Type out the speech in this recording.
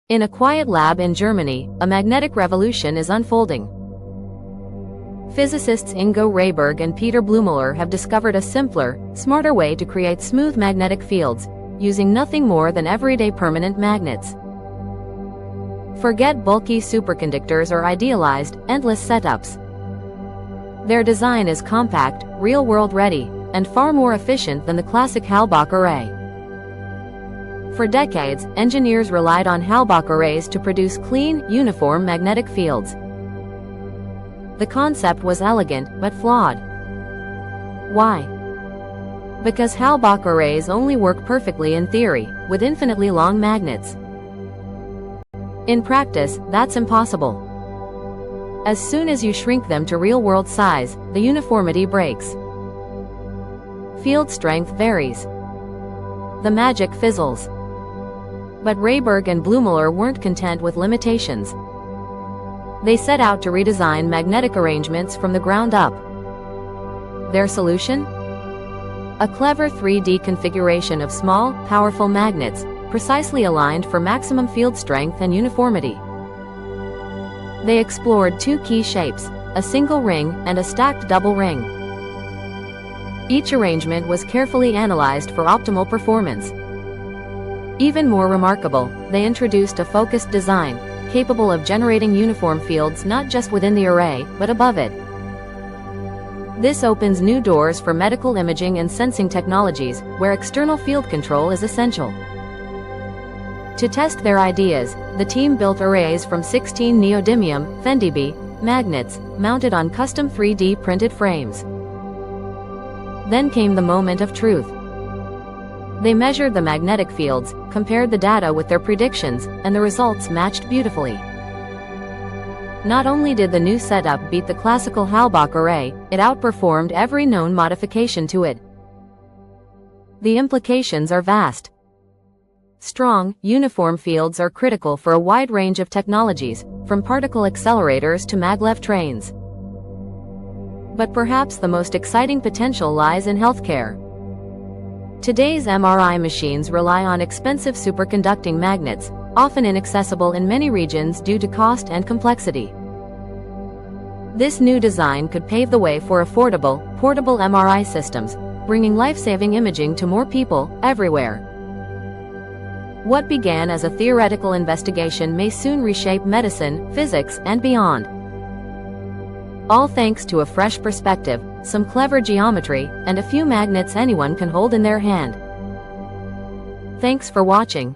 In a quiet lab in Germany, a magnetic revolution is unfolding. Physicists Ingo Rehberg and Peter Blümler have discovered a simpler, smarter way to create smooth magnetic fields, using nothing more than everyday permanent magnets. Forget bulky superconductors or idealized, endless setups. Their design is compact, real-world ready, and far more efficient than the classic Halbach array. For decades, engineers relied on Halbach arrays to produce clean, uniform magnetic fields. The concept was elegant, but flawed. Why? Because Halbach arrays only work perfectly in theory, with infinitely long magnets. In practice, that's impossible. As soon as you shrink them to real-world size, the uniformity breaks. Field strength varies. The magic fizzles. But Rehberg and Blümler weren't content with limitations. They set out to redesign magnetic arrangements from the ground up. Their solution? A clever 3D configuration of small, powerful magnets, precisely aligned for maximum field strength and uniformity. They explored two key shapes, a single ring and a stacked double ring. Each arrangement was carefully analyzed for optimal performance. Even more remarkable, they introduced a focused design, capable of generating uniform fields not just within the array, but above it. This opens new doors for medical imaging and sensing technologies, where external field control is essential. To test their ideas, the team built arrays from 16 neodymium magnets, mounted on custom 3D printed frames. Then came the moment of truth. They measured the magnetic fields, compared the data with their predictions, and the results matched beautifully. Not only did the new setup beat the classical Halbach array, it outperformed every known modification to it. The implications are vast. Strong, uniform fields are critical for a wide range of technologies, from particle accelerators to Maglev trains. But perhaps the most exciting potential lies in healthcare. Today's MRI machines rely on expensive superconducting magnets, often inaccessible in many regions due to cost and complexity. This new design could pave the way for affordable, portable MRI systems, bringing life-saving imaging to more people, everywhere. What began as a theoretical investigation may soon reshape medicine, physics, and beyond. All thanks to a fresh perspective, some clever geometry, and a few magnets anyone can hold in their hand. Thanks for watching.